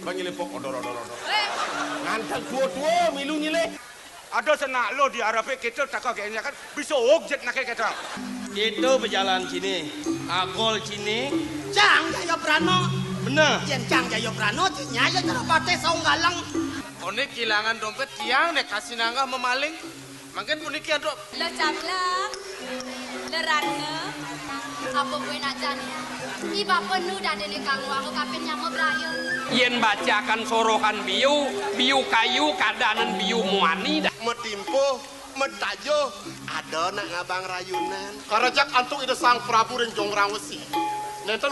Bang nyile pok odor. Ngantang tua milu nyile. Ada senak lo di Arab kita tak kagaknya kan bisa objek nak kita. Itu berjalan sini, agol sini. Cang Jaya Prano. Bener. Jen Cang Jaya Prano, nyaya cara pate saung galang. One kehilangan dompet tiang nek kasih nanggah memaling. Makin puniki ada. Lo caplang, lo ratna, apa gue najannya? Iba penuh dah dene kang aku kapan yang mau berayu. Yen bacakan sorohan biu kayu kadanan biu muani dah. Metimpo, metajo, ada nak ngabang rayunan. Karajak antuk ide sang Prabu dan Jongrang Wesi. Nenten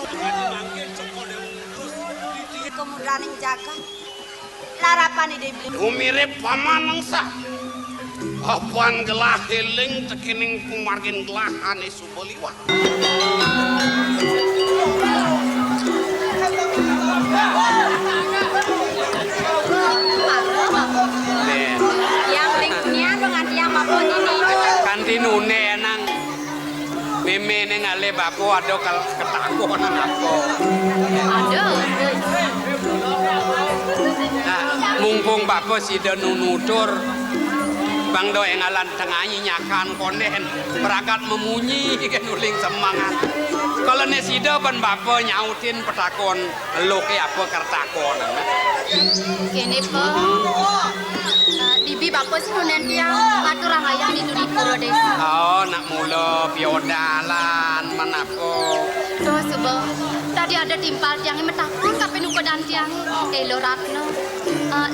Kemudian yang jaga, larapan ide beli. Umirip pamanang sah. Apaan gelah heling tekining kumargin gelah ane suboliwa. Yang linknya dengan yang apa ini? Kantinu nenang meme neng ale bapo ada kal ketakuan aku. Ada. Nah, mumpung bapo sida nunutur bang do engalan tengahnya nyakan konden berakat memunyi kan uling semangat. Kalau nesida ban bapo nyautin petakon lo ke apa kertakon. Kene po. Dibi bapak sih nunen tiang ngatur orang ayam di dunia pura desa. Oh nak mula biodalan manapo. Tuh subuh. Tadi ada timpal tiangnya metakun kapan uko dan tiangnya. Lo ratno.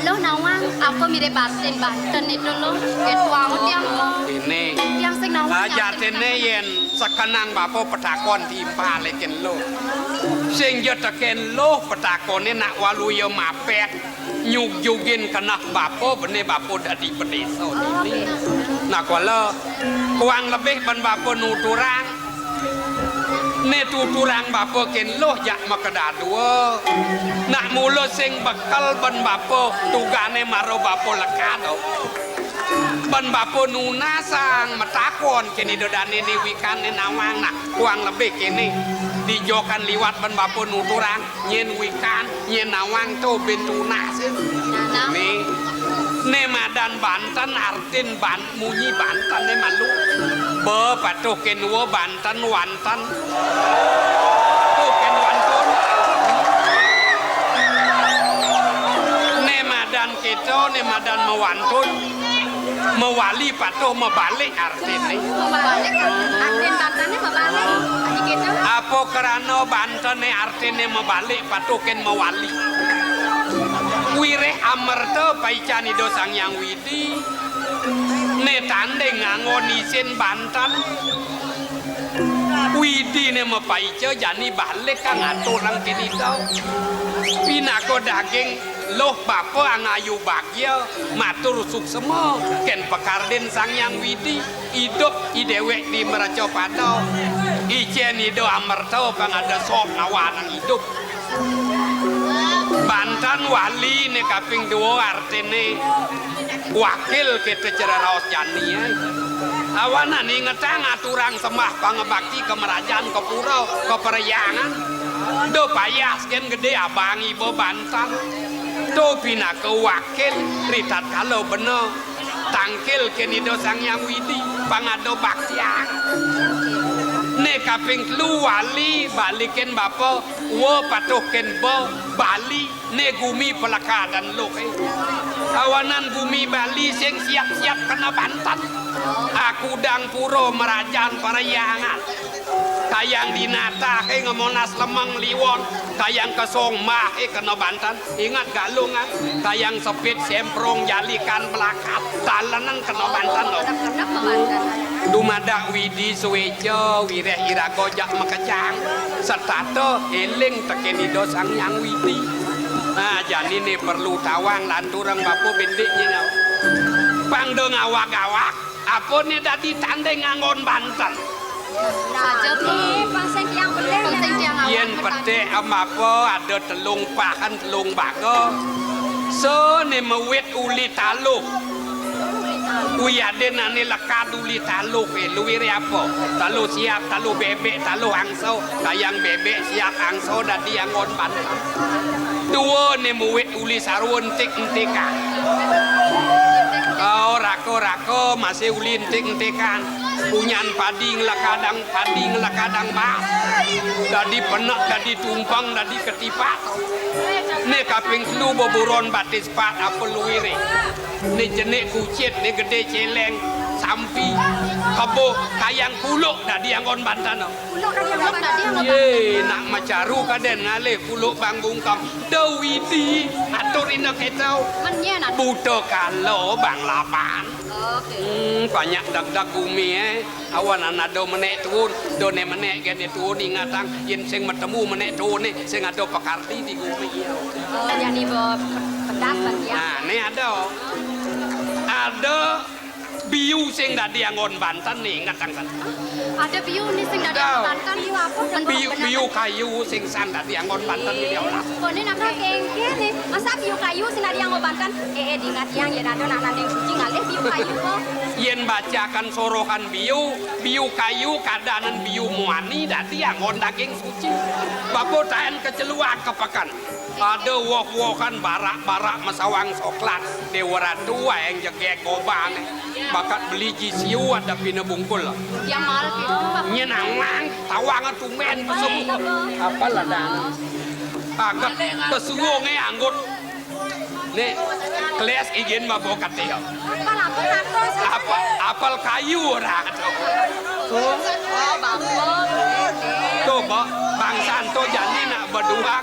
Lo nawang apa mirip Banten itu lo. Ketuang tiang lo. Ini. Tiang sing nawang. Jatene yen sekenang bapo petakon timpal leken lo. Sing teken lo petakone nak walu yo mapet. Nyug-yugin kena bapo bene bapo dadi pedesa ini. Nah kalau kuang lebih ban bapo nuturang ne tuturang bapo ken loh jak makedadua. Nak mulo sing bekal ban bapo tugane maro bapo lekado. Ban bapo nunasang metakon kini dodane ni wikane nawang nak kuang lebih kini dijokan liwat ban bapo nuturang nyen wikan nyen nawang to bentunas ne madan Banten artin ban munyi Banten ne malu be patuh kenwo Banten wantan tuh ken wantun ne madan kita ne madan mewantun mewali patuh mebalik artin ne Mebalik artin Bantennya mebalik. Adik kita. apa kerana Banten ne artin ne mebalik patuh ken mewali. Wireh amerta paicani dosang yang widi ne tande ngangon isin Banten widi ne mapaica jani balik kang aturang kini tau pinako daging loh bapa angayu bagya matur suksema ken pekarden sang yang widi hidup idewek di meraca padau icen ido amerta pangada sok ngawanang hidup Banten wali ne kaping 2 artine wakil kita cara raos jani awana ni ngetang aturang sembah pangebakti kemerajaan ke pura ke peryangan do payas ken gede abang ibu Banten do pina ke wakil ritat kalau bener tangkil keni do sang yang widi pangado baktiang ne kaping 3 wali balikin bapa wo patuhken bo Bali ne gumi pelaka dan loke kawanan gumi Bali sing siap-siap kena Banten aku dang puro merajaan parayangan tayang dinata ke ngemonas lemang liwon tayang kesong mah kena Banten ingat galungan tayang sepit semprong jalikan pelakat talanan kena Banten loh dumada widi suwejo wireh irago jak mekecang serta eling tekeni dosang yang widi nah jadi ini perlu tawang lanturang bapu bendiknya pangdo ngawak-awak apa nih dadi tandeng ngangon Banten Saja pi pasang tiang beler. Pasang tiang awak. yen pete apa ada telung pahan telung bago so ne mewit uli taluh Uyaden ane lekaduli talu ke luwire apa? Talu siap, talu bebek, talu angso, kayang bebek siap angso dadi angon bantang. Dua ne muwit uli sarun tik-tikan. Kau rako masih uli tik-tikan. Punyan padi ngelakadang bas. Dadi penak, dadi tumpang, dadi ketipak. Ne kaping telu boburon batis pat apa luwire. Ne jenik kucit, ne gede celeng, sampi, kebo, kayang kuluk dadi angon bantan. Kuluk tadi yang Ye, nak macaru kaden ngalih kuluk banggung kam. Dawidi atur ina ketau. menyen ada. Buto kalau bang lapan. Oke. Banyak dak bumi awan anado menek turun, done menek gede turun ingatang yen sing metemu menek turun sing ado pekarti di bumi. Oh, jadi bawa pendapat ya. Nah, ini ada biu sing dadi angon Banten nih ingat kan. Ada biu nih sing dari Banten biu apa? Biu kayu sing san dadi angon Banten di olah. Kone nak kengke nih. Masa biu kayu sing dari angon Banten? Diingat yang yen ada nak nandeng suci ngalih biu kayu kok. Yen bacakan sorokan biu kayu kadanan biu muani dadi angon daging suci. Babo taen keceluan kepekan. Ada wok-wokan barak-barak masawang soklat Dewa Ratu yang jegek gobang bakat beli jisiu ada pina bungkul Yang mal gitu. nyenang tawang tumen semua apa lah dan agak kesuwonge anggut nih keles izin mabokat dia apal kayu orang Oh, bangkok. coba Bang Santo jadi nak berdua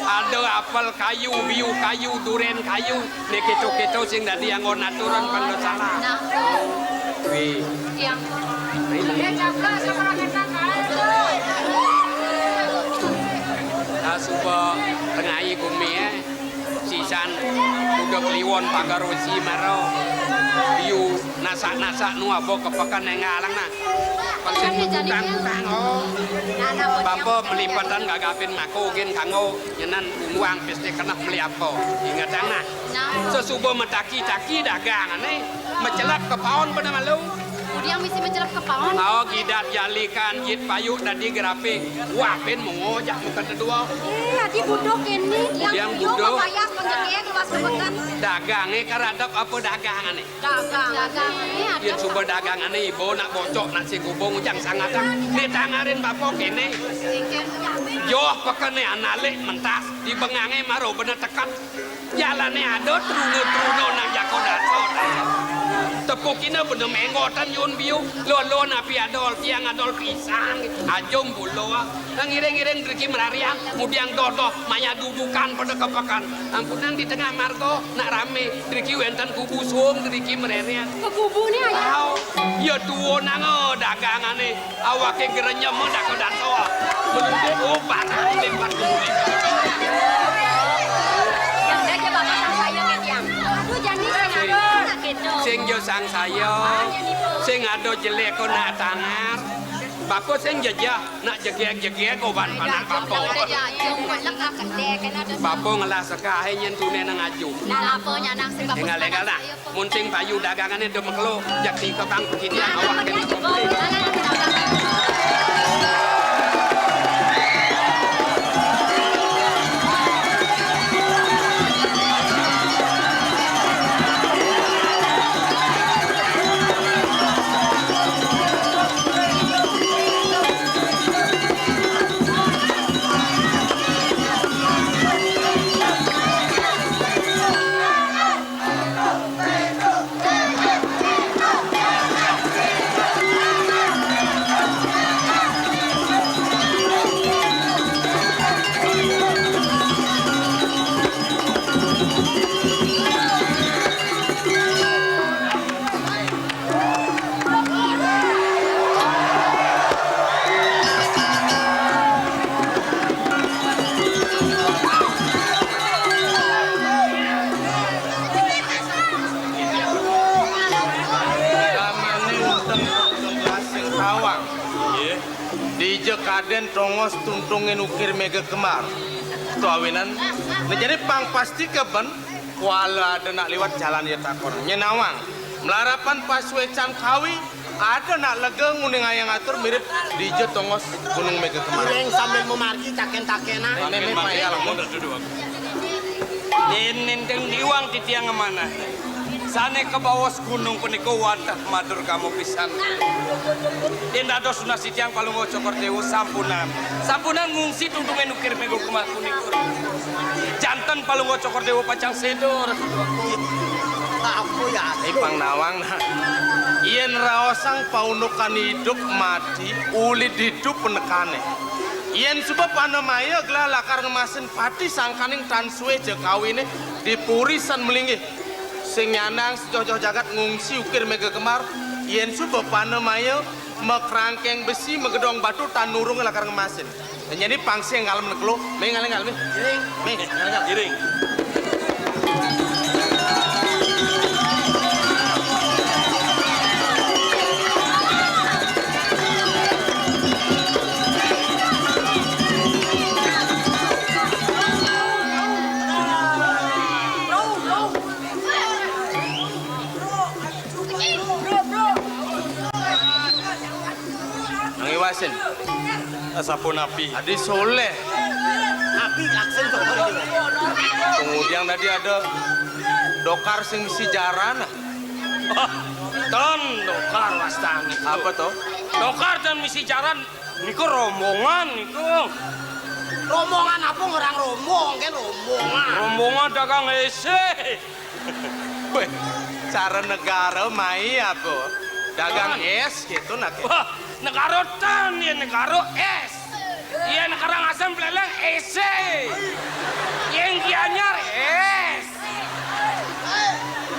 ada apel kayu, biu kayu, duren kayu, nek keto sing dadi angon aturan pang salah. Nah, Wih, yang suba tengahi bumi sisan udah kliwon pagarosi maro biu nasak nu abo kepekan yang ngalang nah pasien tukang bapak melipatan gagapin mako gen kango nyenan uang peste kena beli apa ingat nah sesubo metaki dagangan mecelap ke paon pada malu yang mesti mencelap ke paon. Oh gidat jalikan jit payuk tadi grafik wapin mengojak bukan kedua Adi budok ini yang budok payas penjegek kelas kebekan. dagangnya karadap apa dagangan nih Dagang ini ada. yang sumber dagangan nih ibu nak bocok nak si gubung ujang sangatang ditangarin bapak kini joh pekene analik mentas di bengangnya maru bener tekan jalannya ada truno nang jakodat tepuk ini bener menggotan yun biu lo napi adol tiang adol pisang ajom bulo ngiring driki melariang mudiang dodo maya dudukan pada kepekan ampunan di tengah margo nak rame driki wenten kubu sum driki mererian Kubu ni ayah. ya tuwo nang dagangan nih awake gerenyem dakodat soa menunggu barang lebat kulit Yang dah je bapak sang saya yang. Aduh jani nak gitu. sing yo sang saya sing ado jelek ko nak tangar bapak sing jejah nak jegek oban panak bapak bapak ngelah sekahe nyen tune nang aju Nah apa nyanang sing bapak. legal dah mun sing payu dagangane do meklo jakti kotang begini awak kene Kaden tongos tuntungin ukir mega kemar tu awinan nah jadi pang pasti keben wala ada nak lewat jalan ya takor nyenawang Melarapan pas wecan kawi ada nak legeng nguning ayang atur mirip DJ tongos gunung Mega Kemar. Ireng sambil memargi taken-takena. Ini payah lah. Nindeng diwang di tiang mana? Sane ke bawah gunung puniko wadah matur kamu pisan. Indah dos nasi tiang palungo cokor dewa sampunan. Sampunan ngungsi tundungin ukir Mega Kemar puniko. Jantan palungo cokor dewa pacang sedor. Aku ya. Pang nawang nah. Ien raosang paunukan hidup mati ulit hidup penekane. Ien sebab panemaya gelah lakar ngemasin pati sangkaning tan suwe je kawine di purisan melingih. Sing nyanang sejojo jagat ngungsi ukir Mega Kemar. Ien sebab panemaya mekrangkeng besi megedong batu tan nurung lakar ngemasin. Jadi pangsi yang ngalem neklo, mengaleng Ireng. iring. Wasin, Asapun api. Adi soleh. Api laksen cokor ini. Kemudian tadi ada dokar sing si jarana. Ton dokar wastangi. Apa toh? Dokar dan misi jaran niku rombongan niku. Rombongan apa orang rombong kan rombongan. Rombongan dagang ese. Weh, cara negara mai apa? Dagang es gitu nak. Wah, negara tan ya negara es. Ya negara ngasem peleleng ese. Yang gianyar es.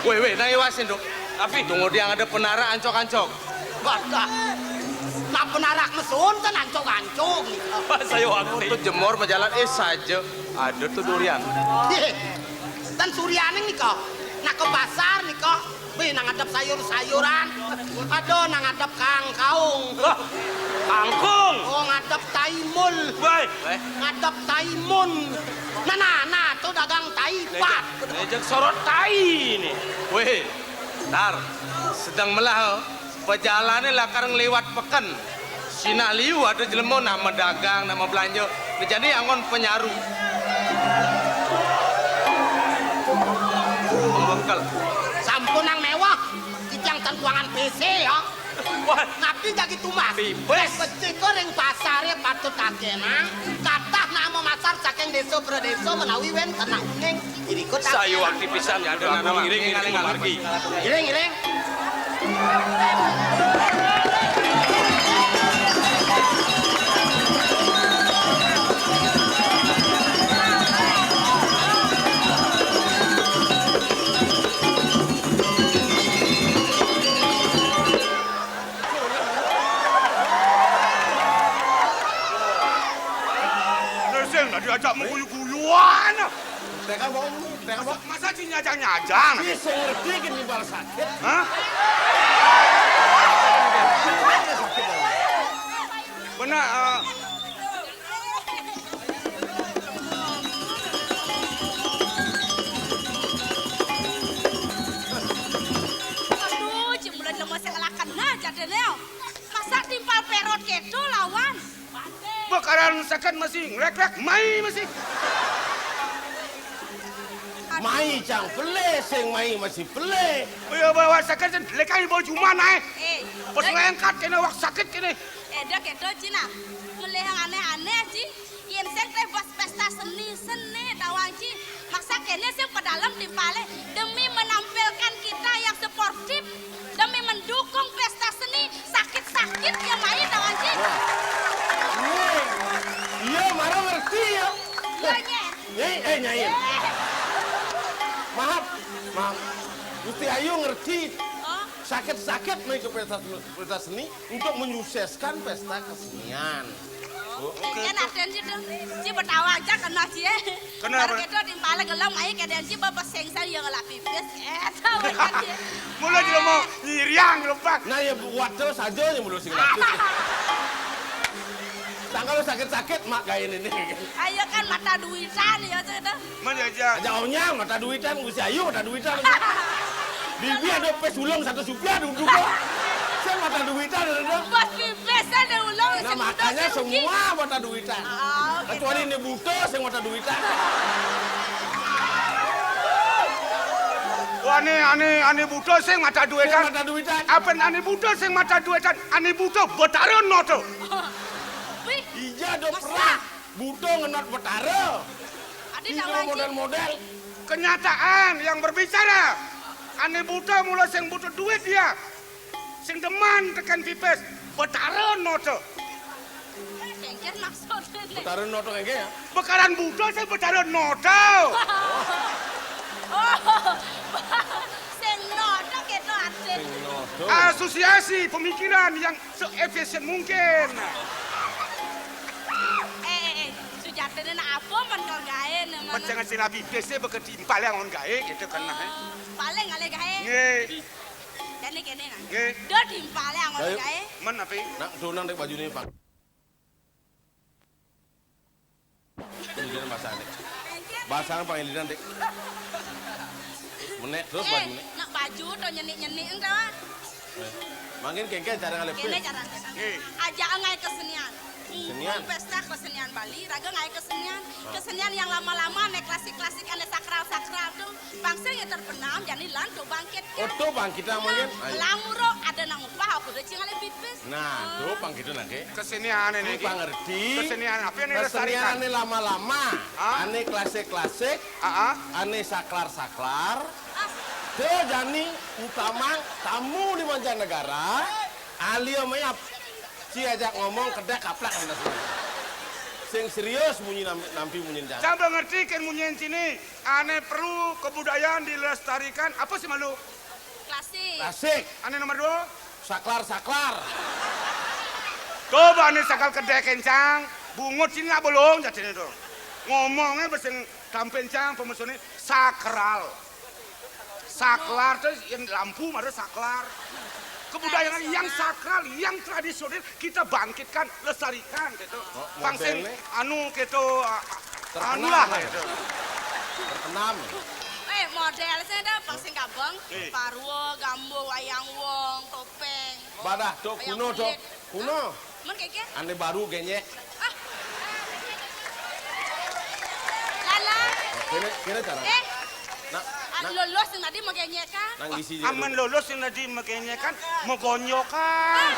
Weh, nai wasin dong. Tapi Tunggu dia ada penara ancok-ancok. Badah. Nak penarak mesun kan ancok-ancok. saya waktu Itu jemur berjalan saja. Ada tuh durian. Dan Suryaning nih kok. Nak ke pasar nih kok. Wih, nang ngadep sayur-sayuran. Aduh, nang ngadep kangkaung. kangkung. Oh, ngadep taimul. Baik. Ngadep taimun. Nah, tuh dagang taipat. Ngejek sorot tai ini. Weh, tar sedang melah perjalanan lakar ngelewat pekan. Sina liu ada jelemo nama dagang, nama belanja. Jadi angon penyaru. Pembengkel. Sampun nang mewah. Kijang tan kuangan PC ya. Wah, Ngapi jadi tumas. Pipes. Beciko ring pasare patut takena. Katah nama masar saking desa predeso menawi wen tenang kuning. Irikut saya waktu pisan ya ada nama ngiring margi. Ireng. Neseng dah diajak menguyu-guyuan. Teka bong, Masa sih nyajang-nyajang? Bisa ngerti kan nimbal sakit. Hah? Benar, Aduh, jemulan lemes yang ngelakan aja deh, Neo. Masa timpal perot gitu lawan? bakaran sekan masih ngerek-rek, mai masih. Mai cang pele, sing mai masih pele. Ya bawa sekan lekai baju mana Pas Dek, lengkat kena wak sakit kena. Dek, itu Cina. Mulai yang aneh-aneh, Ci. Yen sen teh bos pesta seni tawang Ci. Maksa kene sih ke dalam timpale demi menampilkan kita yang sportif, demi mendukung pesta seni sakit-sakit yang main tawang Ci. Iya, marah ngerti ya. Iya, Nyai. Maaf. Gusti Ayu ngerti. Oh, Sakit-sakit naik ke pesta seni untuk menyukseskan pesta kesenian. kan ada Ci tuh. Ci bertawa aja kena Ci. Kenapa? Baru gitu timpale gelam main kayak Ci bapak sengsel yang ngelap pipis. Tahu kan Ci. Mulai dia mau nyiriang lepas. Nah ya buat terus saja yang mulu sing laki. Tanggal sakit-sakit mak kayak ini. Ayo kan mata duitan ya tuh. Mana aja. Aja ohnya mata duitan Gusti Ayu mata duitan. Bibi ada pesulung satu supiah duduk kok. Saya mata duitan ada. Bos pipes ada ulang Nah makanya semua mata duitan. Kecuali ini buto saya mata duitan. Ane butuh sing mata Saya duitan. mata duitan. Apa ane butuh sing mata duitan? Ane butuh betaron noto. Wih, Iya do perah. Buto ngenot betara. ada Ini tawaji. model-model. Kenyataan yang berbicara. Ane butuh mula sing butuh duit dia. Sing deman tekan pipes. Betaron noto. Kengker maksudnya. Betara noto kayak ya. Bekaran butuh sing betaron noto. Oh, sing noto keto asin. Noto. Asosiasi pemikiran yang seefisien mungkin. Sujatene nak apa man kau gawe nemana. Macam sila pipes beketimpal yang on gawe gitu kan. Paling ale gawe. Nggih. Dene kene kan. Nggih. Do timpale angon Ayo. gawe. Men apa? Nak donang dek baju ini pak. Ini bahasa dek. Bahasa pangiliran dek. Menek terus baju menek. Nak baju to nyenik-nyenik entah. Mangin kengke cara ngalep. Kene cara. Ajak ngai kesenian. Kesenian? Pesta kesenian Bali, raga ngai kesenian. Kesenian yang lama-lama nek klasik-klasik ane sakral-sakral tuh. Bangsa yang terbenam jadi lantu bangkit. Oto bang kita mangin. Lamuro ada nang upah aku udah cingale pipis. Nah, do bang kita nake. Kesenian Ini ini. pangerti. Kesenian apa yang Kesenian dilestarikan? ane lama-lama, Ah? ane klasik-klasik, ane saklar-saklar. Tuh jani utama tamu di mancanegara, alia mayap. Si ajak ngomong kedek kaplak anda semua. Sing serius munyi nampi munyi jangan. Saya mengerti kan munyin sini. Ane perlu kebudayaan dilestarikan. Apa sih malu? Klasik. Klasik, Ane nomor 2. saklar-saklar. Coba ane sakal kedai kencang. Bungut sini nggak bolong jadi itu. Ngomongnya besen kampencang pemesannya sakral. Saklar tuh yang lampu ada saklar. Kebudayaan yang sakral, yang tradisional kita bangkitkan, lestarikan gitu. Pangsin modelnya? anu gitu Terkenal anu lah lah. gitu. Terkenam. Model saya ada pasing kabang, Eh. parwo, gambo, wayang wong, topeng. Badah do Wayang kuno do. kulit. Kuno. Men keke? Ane baru genyek. Lala. Kira cara. Nak Lulus yang tadi mau kan? nang isi Aman lulus yang tadi makanya kan megonyokan.